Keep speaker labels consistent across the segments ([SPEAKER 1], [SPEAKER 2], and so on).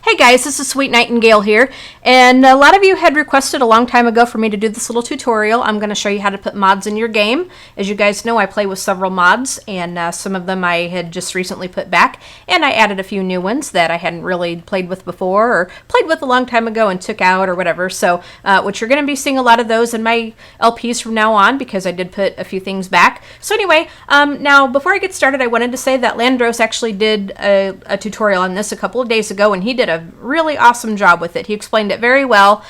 [SPEAKER 1] Hey guys, this is Sweet Nightingale here, and a lot of you had requested a long time ago for me to do this little tutorial. I'm going to show you how to put mods in your game. As you guys know, I play with several mods, and some of them I had just recently put back, and I added a few new ones that I hadn't really played with before, or played with a long time ago and took out, or whatever. So, which you're going to be seeing a lot of those in my LPs from now on, because I did put a few things back. So anyway, now before I get started, I wanted to say that Landros actually did a tutorial on this a couple of days ago, and he did a really awesome job with it. He explained it very well.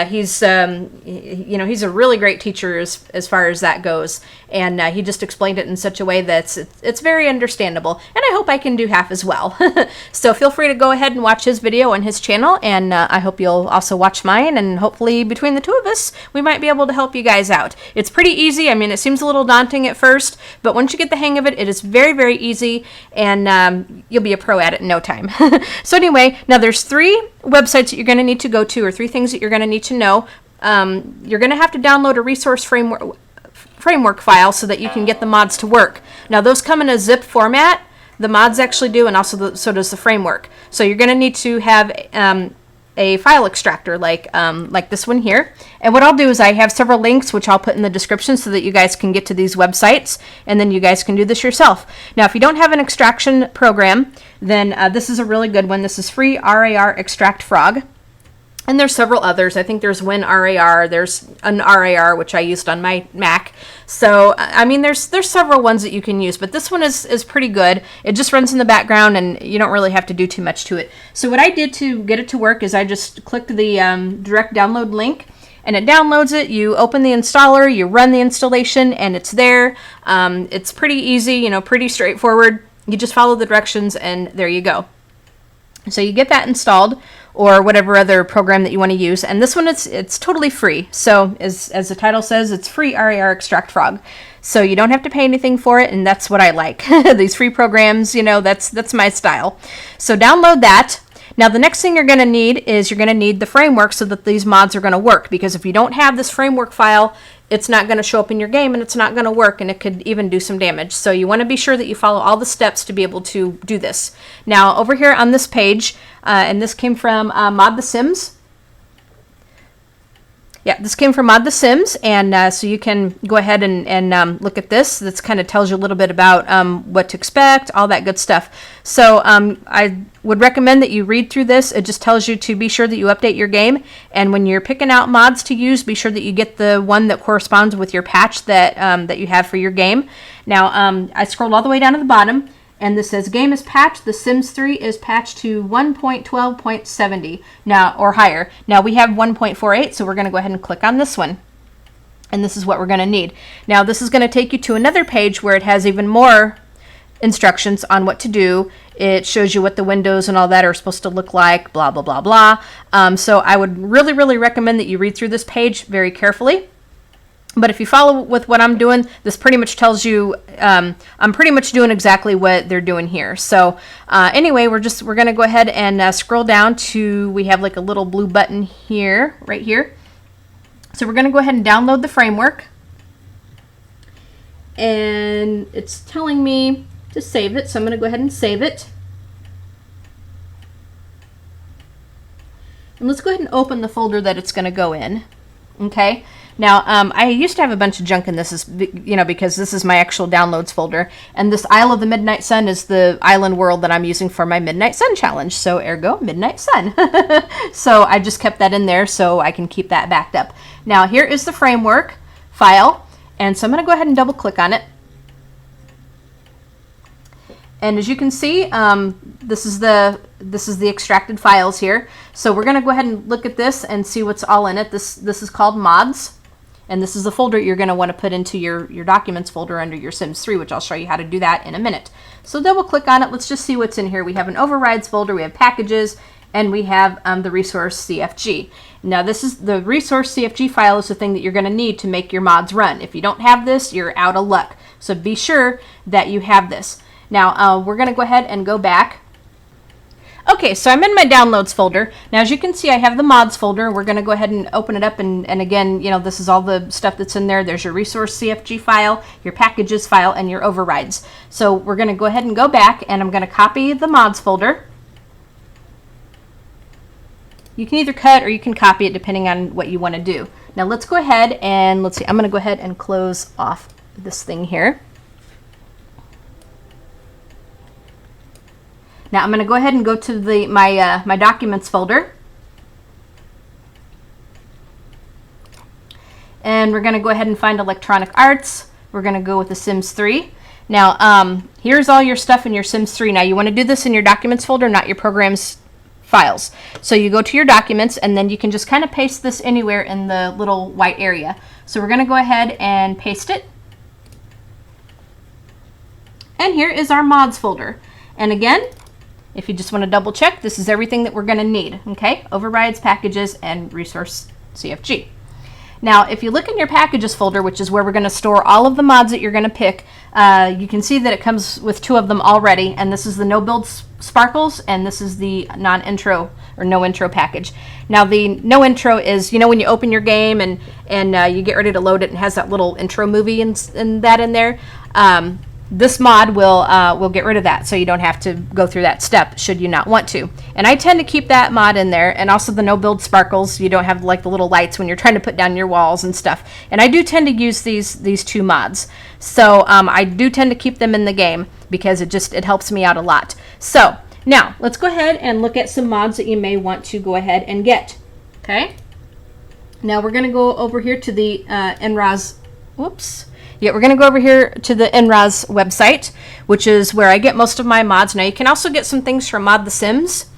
[SPEAKER 1] He's he's a really great teacher as far as that goes, and he just explained it in such a way that it's very understandable, and I hope I can do half as well. So feel free to go ahead and watch his video on his channel, and I hope you'll also watch mine, and hopefully between the two of us we might be able to help you guys out. It's pretty easy. I mean, it seems a little daunting at first, but once you get the hang of it, it is very, very easy, and you'll be a pro at it in no time. So anyway, now there's 3 websites that you're going to need to go to, or 3 things that you're going to need to know. You're going to have to download a resource framework file so that you can get the mods to work. Now those come in a zip format. The mods actually do, and also so does the framework. So you're going to need to have a file extractor like this one here. And what I'll do is I have several links which I'll put in the description so that you guys can get to these websites, and then you guys can do this yourself. Now if you don't have an extraction program, then this is a really good one. This is free RAR Extract Frog. And there's several others. I think there's WinRAR, there's an RAR, which I used on my Mac. So, I mean, there's several ones that you can use, but this one is pretty good. It just runs in the background, and you don't really have to do too much to it. So what I did to get it to work is I just clicked the direct download link, and it downloads it. You open the installer, you run the installation, and it's there. It's pretty easy, pretty straightforward. You just follow the directions, and there you go. So you get that installed, or whatever other program that you want to use. And this one, it's totally free. So as the title says, it's free RAR Extract Frog. So you don't have to pay anything for it, and that's what I like. These free programs, that's my style. So download that. Now the next thing you're going to need is you're going to need the framework so that these mods are going to work, because if you don't have this framework file, it's not going to show up in your game, and it's not going to work, and it could even do some damage. So you want to be sure that you follow all the steps to be able to do this. Now over here on this page, and this came from Mod The Sims. Yeah, this came from Mod The Sims, and so you can go ahead and look at this. This kind of tells you a little bit about what to expect, all that good stuff. So I would recommend that you read through this. It just tells you to be sure that you update your game, and when you're picking out mods to use, be sure that you get the one that corresponds with your patch that you have for your game. Now, I scrolled all the way down to the bottom, and this says game is patched. The Sims 3 is patched to 1.12.70 now, or higher. Now we have 1.48, so we're going to go ahead and click on this one. And this is what we're going to need. Now this is going to take you to another page where it has even more instructions on what to do. It shows you what the windows and all that are supposed to look like, blah, blah, blah, blah. So I would really, really recommend that you read through this page very carefully. But if you follow with what I'm doing, this pretty much tells you I'm pretty much doing exactly what they're doing here. So anyway, we're going to go ahead and scroll down to, we have like a little blue button here, right here. So we're going to go ahead and download the framework. And it's telling me to save it, so I'm going to go ahead and save it. And let's go ahead and open the folder that it's going to go in. Okay. Now, I used to have a bunch of junk in this, because this is my actual downloads folder. And this Isle of the Midnight Sun is the island world that I'm using for my Midnight Sun challenge. So, ergo, Midnight Sun. So, I just kept that in there so I can keep that backed up. Now, here is the framework file. And so, I'm going to go ahead and double click on it. And as you can see, this is the extracted files here. So we're going to go ahead and look at this and see what's all in it. This is called mods. And this is the folder you're going to want to put into your documents folder under your Sims 3, which I'll show you how to do that in a minute. So double click on it. Let's just see what's in here. We have an overrides folder, we have packages, and we have the resource CFG. Now this is the resource CFG file is the thing that you're going to need to make your mods run. If you don't have this, you're out of luck. So be sure that you have this. Now we're going to go ahead and go back. Okay, so I'm in my downloads folder. Now, as you can see, I have the mods folder. We're going to go ahead and open it up. And again, this is all the stuff that's in there. There's your resource CFG file, your packages file, and your overrides. So we're going to go ahead and go back, and I'm going to copy the mods folder. you can either cut or you can copy it depending on what you want to do. Now let's go ahead and let's see. I'm going to go ahead and close off this thing here. Now I'm going to go ahead and go to my documents folder. And we're going to go ahead and find Electronic Arts. We're going to go with The Sims 3. Now, here's all your stuff in your Sims 3. Now, you want to do this in your documents folder, not your programs files. So you go to your documents, and then you can just kind of paste this anywhere in the little white area. So we're going to go ahead and paste it. And here is our mods folder. And again, if you just want to double check, this is everything that we're going to need. Okay, overrides, packages, and resource CFG. Now, if you look in your packages folder, which is where we're going to store all of the mods that you're going to pick, you can see that it comes with 2 of them already, and this is the No Build Sparkles, and this is the non-intro or no intro package. Now, the no intro is, you know, when you open your game and you get ready to load it and has that little intro movie and that in there. This mod will get rid of that, so you don't have to go through that step should you not want to. And I tend to keep that mod in there, and also the no build sparkles. You don't have like the little lights when you're trying to put down your walls and stuff. And I do tend to use these 2 mods, so I do tend to keep them in the game because it helps me out a lot. So now let's go ahead and look at some mods that you may want to go ahead and get. Okay. Now we're going to go over here to the NROS. Whoops. Yeah, we're going to go over here to the NROS website, which is where I get most of my mods. Now, you can also get some things from Mod The Sims,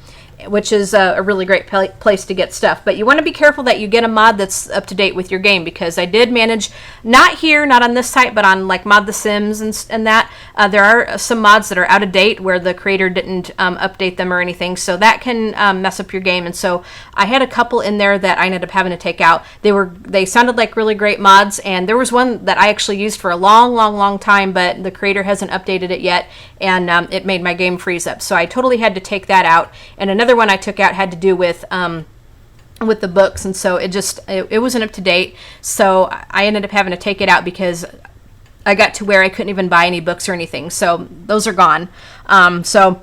[SPEAKER 1] which is a really great place to get stuff. But you want to be careful that you get a mod that's up to date with your game, because I did manage, not here, not on this site, but on like Mod The Sims and that, there are some mods that are out of date where the creator didn't update them or anything, so that can mess up your game. And so I had a couple in there that I ended up having to take out. They sounded like really great mods, and there was one that I actually used for a long time, but the creator hasn't updated it yet, and it made my game freeze up. So I totally had to take that out. And another one I took out had to do with the books, and so it wasn't up to date. So I ended up having to take it out because I got to where I couldn't even buy any books or anything. So those are gone. So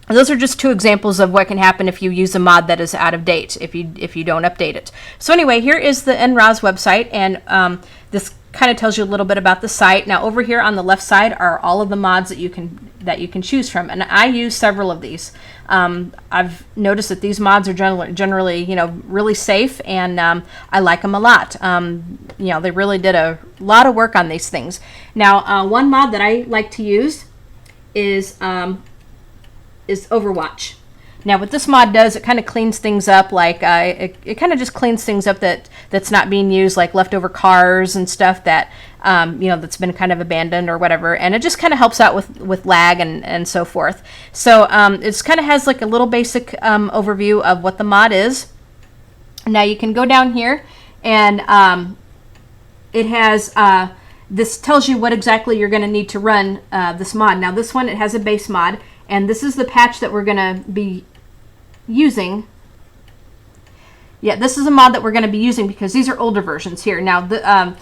[SPEAKER 1] those are just 2 examples of what can happen if you use a mod that is out of date, if you don't update it. So anyway, here is the NROS website, and this kind of tells you a little bit about the site. Now over here on the left side are all of the mods that you can choose from, and I use several of these. I've noticed that these mods are generally really safe, and I like them a lot. They really did a lot of work on these things. Now, one mod that I like to use is Overwatch. Now, what this mod does, it kind of cleans things up, like it kind of just cleans things up that's not being used, like leftover cars and stuff that that's been kind of abandoned or whatever, and it just kind of helps out with lag and so forth. So it's kind of has like a little basic overview of what the mod is. Now you can go down here, and it has this tells you what exactly you're going to need to run this mod. Now this one, it has a base mod, and this is the patch that we're going to be using. Yeah, this is a mod that we're going to be using because these are older versions here. Now,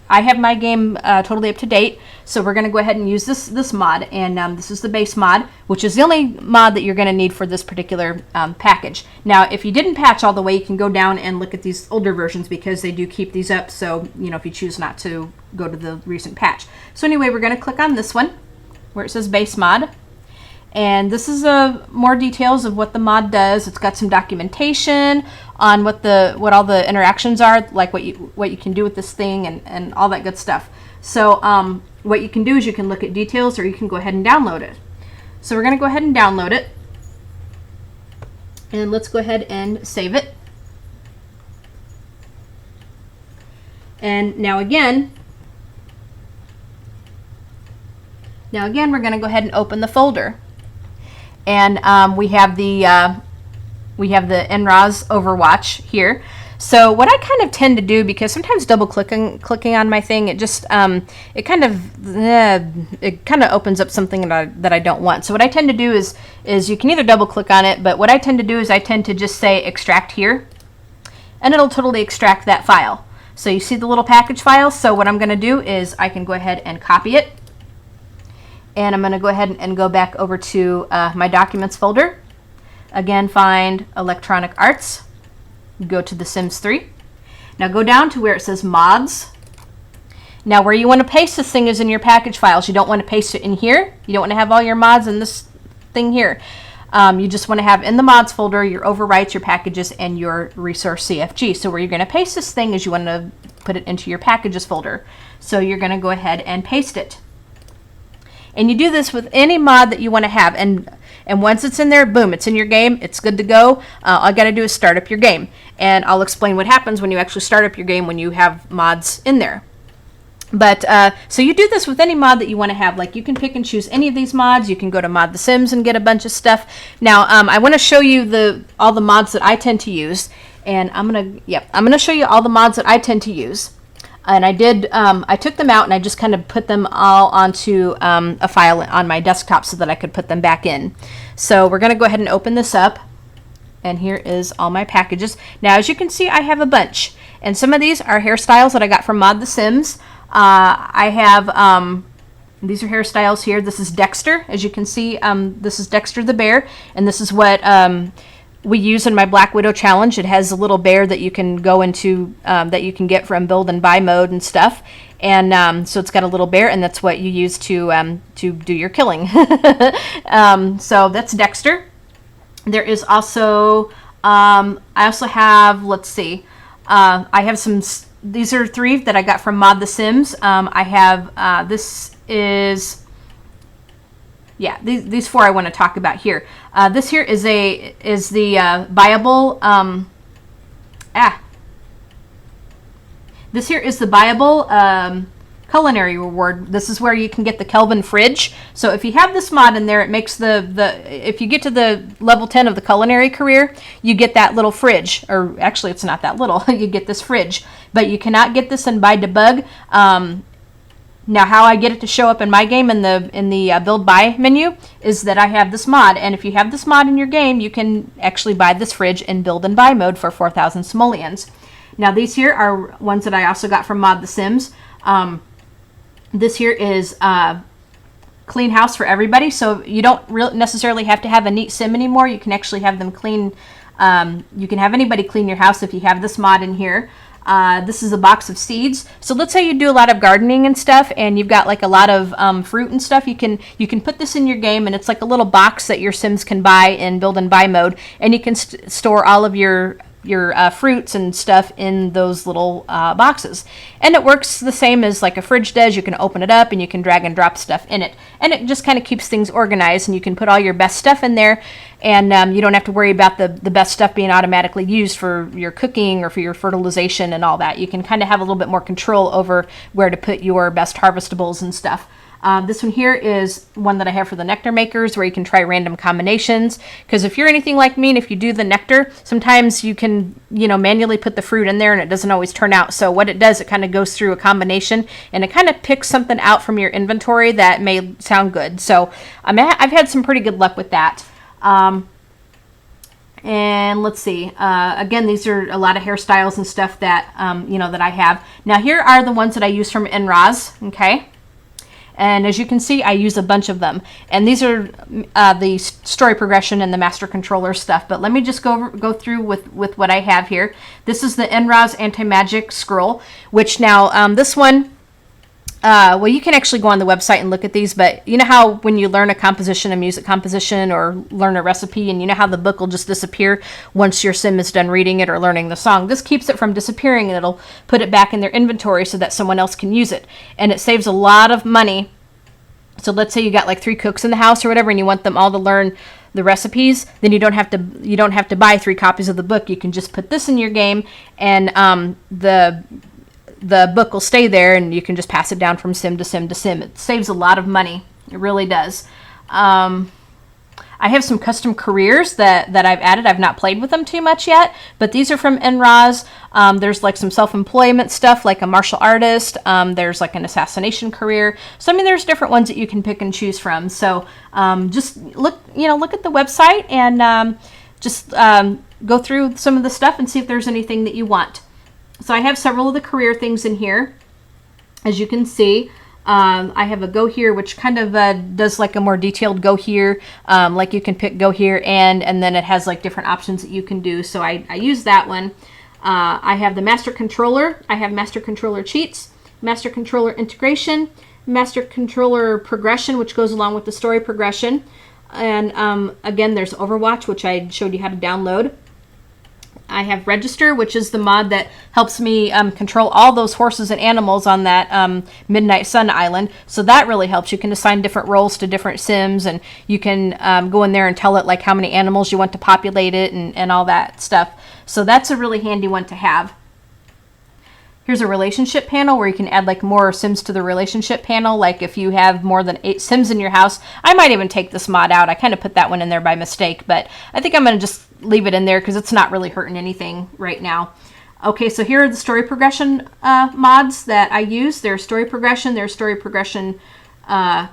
[SPEAKER 1] I have my game totally up to date, so we're going to go ahead and use this mod, and this is the base mod, which is the only mod that you're going to need for this particular package. Now, if you didn't patch all the way, you can go down and look at these older versions because they do keep these up, so if you choose not to go to the recent patch. So anyway, we're going to click on this one where it says base mod. And this is more details of what the mod does. It's got some documentation on what all the interactions are, like what you can do with this thing and all that good stuff. So what you can do is you can look at details, or you can go ahead and download it. So we're going to go ahead and download it. And let's go ahead and save it. And now again, we're going to go ahead and open the folder. And we have the NROS Overwatch here. So what I kind of tend to do, because sometimes double clicking on my thing, it just it kind of opens up something that I don't want. So what I tend to do is you can either double click on it, but what I tend to do is I tend to just say extract here, and it'll totally extract that file. So you see the little package file. So what I'm going to do is I can go ahead and copy it. And I'm going to go ahead and go back over to my documents folder. Again, find Electronic Arts. Go to The Sims 3. Now go down to where it says Mods. Now where you want to paste this thing is in your package files. You don't want to paste it in here. You don't want to have all your mods in this thing here. You just want to have in the mods folder your overwrites, your packages, and your resource CFG. So where you're going to paste this thing is you want to put it into your packages folder. So you're going to go ahead and paste it. And you do this with any mod that you want to have. And once it's in there, boom, it's in your game. It's good to go. All you got to do is start up your game. And I'll explain what happens when you actually start up your game when you have mods in there. But so you do this with any mod that you want to have. Like you can pick and choose any of these mods. You can go to Mod The Sims and get a bunch of stuff. Now I want to show you all the mods that I tend to use, and I'm gonna show you all the mods that I tend to use. And I took them out and I just kind of put them all onto a file on my desktop so that I could put them back in. So we're gonna go ahead and open this up. And here is all my packages. Now as you can see, I have a bunch, and some of these are hairstyles that I got from Mod The Sims. I have, these are hairstyles here. This is Dexter. As you can see, this is Dexter the bear, and this is what we use in my Black Widow challenge. It has a little bear that you can go into, that you can get from build and buy mode and stuff. And so it's got a little bear, and that's what you use to do your killing. So that's Dexter. There is also, I also have, let's see, I have some. These are 3 that I got from Mod The Sims. I have, this is, yeah, these 4 I want to talk about here. This here is the buyable, this here is the buyable culinary reward. This is where you can get the Kelvin fridge. So if you have this mod in there, it makes if you get to the level 10 of the culinary career, you get that little fridge. Or actually, it's not that little. You get this fridge. But you cannot get this in Buy Debug. Now, how I get it to show up in my game in the build buy menu is that I have this mod. And if you have this mod in your game, you can actually buy this fridge in build and buy mode for 4,000 simoleons. Now, these here are ones that I also got from Mod The Sims. This here is clean house for everybody, so you don't necessarily have to have a neat sim anymore. You can actually have them clean. You can have anybody clean your house if you have this mod in here. This is a box of seeds. So let's say you do a lot of gardening and stuff, and you've got like a lot of fruit and stuff. You can put this in your game, and it's like a little box that your Sims can buy in build and buy mode, and you can store all of your fruits and stuff in those little boxes. And it works the same as like a fridge does. You can open it up and you can drag and drop stuff in it. And it just kind of keeps things organized, and you can put all your best stuff in there, and you don't have to worry about the best stuff being automatically used for your cooking or for your fertilization and all that. You can kind of have a little bit more control over where to put your best harvestables and stuff. This one here is one that I have for the nectar makers, where you can try random combinations. Because if you're anything like me, and if you do the nectar, sometimes you can, manually put the fruit in there, and it doesn't always turn out. So what it does, it kind of goes through a combination, and it kind of picks something out from your inventory that may sound good. So I've had some pretty good luck with that. And let's see. Again, these are a lot of hairstyles and stuff that that I have. Now here are the ones that I use from NRoz. Okay. And as you can see, I use a bunch of them. And these are the story progression and the master controller stuff. But let me just go through with what I have here. This is the NRoz Anti-Magic Scroll, which now this one, well, you can actually go on the website and look at these. But you know how when you learn a composition, a music composition, or learn a recipe, and you know how the book will just disappear once your sim is done reading it or learning the song? This keeps it from disappearing, and it'll put it back in their inventory so that someone else can use it. And it saves a lot of money. So let's say you got like 3 cooks in the house or whatever, and you want them all to learn the recipes, then you don't have to buy 3 copies of the book. You can just put this in your game, and the book will stay there, and you can just pass it down from sim to sim to sim. It saves a lot of money. It really does. I have some custom careers that I've added. I've not played with them too much yet, but these are from NRoz. There's like some self-employment stuff, like a martial artist. There's like an assassination career. So I mean, there's different ones that you can pick and choose from. So just look at the website, and just go through some of the stuff and see if there's anything that you want. So I have several of the career things in here, as you can see. I have a go here, which kind of does like a more detailed go here. Like you can pick go here and then it has like different options that you can do. So I use that one. I have the master controller. I have master controller cheats, master controller integration, master controller progression, which goes along with the story progression. And again, there's Overwatch, which I showed you how to download. I have Register, which is the mod that helps me control all those horses and animals on that Midnight Sun Island. So that really helps. You can assign different roles to different Sims, and you can go in there and tell it like how many animals you want to populate it and all that stuff. So that's a really handy one to have. Here's a relationship panel where you can add like more Sims to the relationship panel. Like if you have more than 8 Sims in your house, I might even take this mod out. I kind of put that one in there by mistake, but I think I'm going to just leave it in there because it's not really hurting anything right now. Okay, so here are the story progression mods that I use. There's story progression,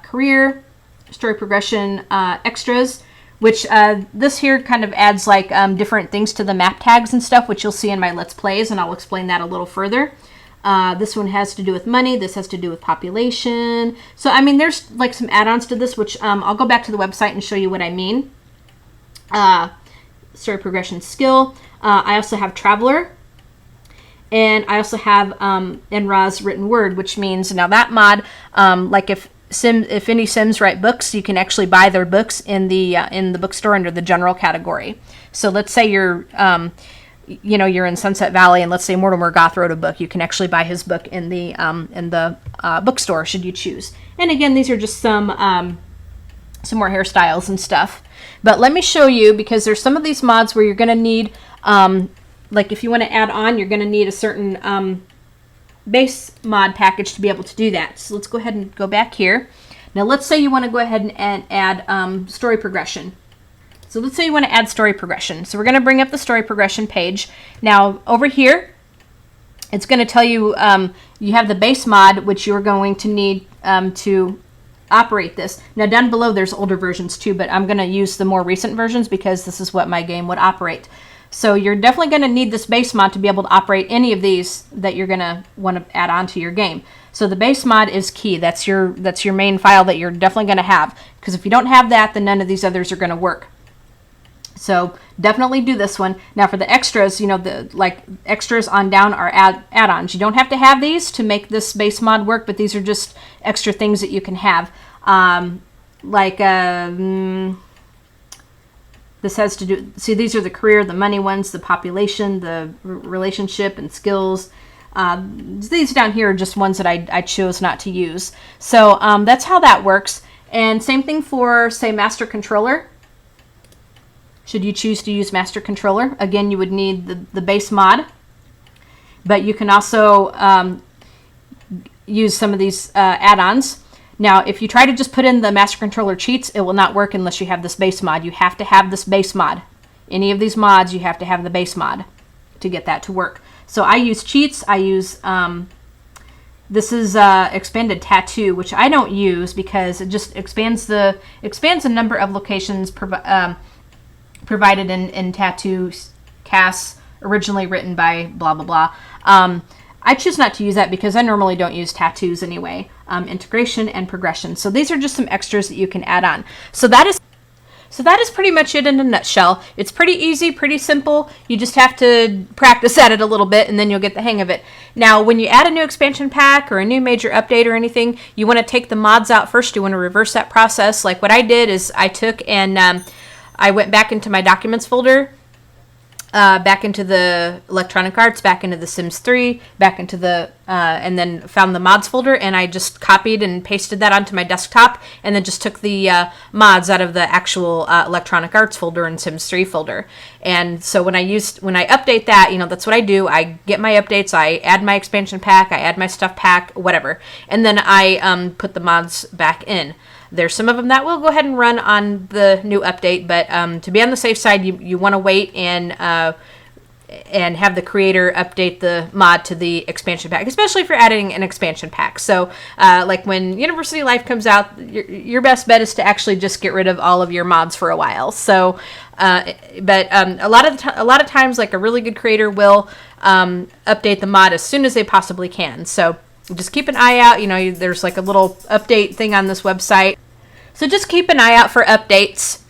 [SPEAKER 1] career, story progression extras, which this here kind of adds like different things to the map tags and stuff, which you'll see in my Let's Plays, and I'll explain that a little further. This one has to do with money. This has to do with population. So, I mean, there's like some add-ons to this, which I'll go back to the website and show you what I mean. Story progression skill. I also have Traveler. And I also have NRA's written word, which means now that mod, like if any Sims write books, you can actually buy their books in the bookstore under the general category. So let's say you're you're in Sunset Valley, and let's say Mortimer Goth wrote a book. You can actually buy his book in the bookstore should you choose. And again, these are just some more hairstyles and stuff. But let me show you, because there's some of these mods where you're going to need, like if you want to add on, you're going to need a certain base mod package to be able to do that. So let's go ahead and go back here. Now let's say you want to go ahead and add story progression. So let's say you want to add story progression. So we're going to bring up the story progression page. Now over here, it's going to tell you you have the base mod, which you're going to need to operate this. Now down below there's older versions too, but I'm going to use the more recent versions because this is what my game would operate. So you're definitely going to need this base mod to be able to operate any of these that you're going to want to add on to your game. So the base mod is key. That's your main file that you're definitely going to have, because if you don't have that, then none of these others are going to work. So definitely do this one. Now for the extras, the extras on down are add-ons. You don't have to have these to make this base mod work, but these are just extra things that you can have. This has to do, see, these are the career, the money ones, the population, the relationship and skills. These down here are just ones that I chose not to use. So that's how that works. And same thing for, say, master controller. Should you choose to use master controller, again, you would need the base mod, but you can also use some of these add-ons. Now, if you try to just put in the master controller cheats, it will not work unless you have this base mod. You have to have this base mod. Any of these mods, you have to have the base mod to get that to work. So I use cheats. I use, this is expanded tattoo, which I don't use because it just expands the number of locations provided in tattoo casts originally written by blah, blah, blah. I choose not to use that because I normally don't use tattoos anyway. Integration and progression. So these are just some extras that you can add on. So that is pretty much it in a nutshell. It's pretty easy, pretty simple. You just have to practice at it a little bit and then you'll get the hang of it. Now, when you add a new expansion pack or a new major update or anything, you want to take the mods out first. You want to reverse that process. Like what I did is I took and I went back into my documents folder, back into the Electronic Arts, back into the Sims 3, back into the, and then found the mods folder, and I just copied and pasted that onto my desktop, and then just took the mods out of the actual Electronic Arts folder and Sims 3 folder. And so when I update that, that's what I do. I get my updates, I add my expansion pack, I add my stuff pack, whatever, and then I put the mods back in. There's some of them that will go ahead and run on the new update, but to be on the safe side, you want to wait and have the creator update the mod to the expansion pack, especially if you're adding an expansion pack. So like when University Life comes out, your best bet is to actually just get rid of all of your mods for a while. So, but a lot of times, like a really good creator will update the mod as soon as they possibly can. So just keep an eye out. You know, there's like a little update thing on this website. So just keep an eye out for updates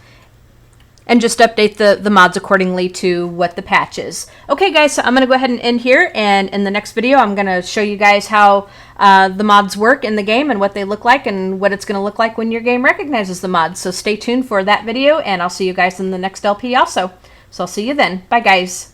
[SPEAKER 1] and just update the mods accordingly to what the patch is. Okay, guys, so I'm going to go ahead and end here. And in the next video, I'm going to show you guys how the mods work in the game and what they look like and what it's going to look like when your game recognizes the mods. So stay tuned for that video, and I'll see you guys in the next LP also. So I'll see you then. Bye, guys.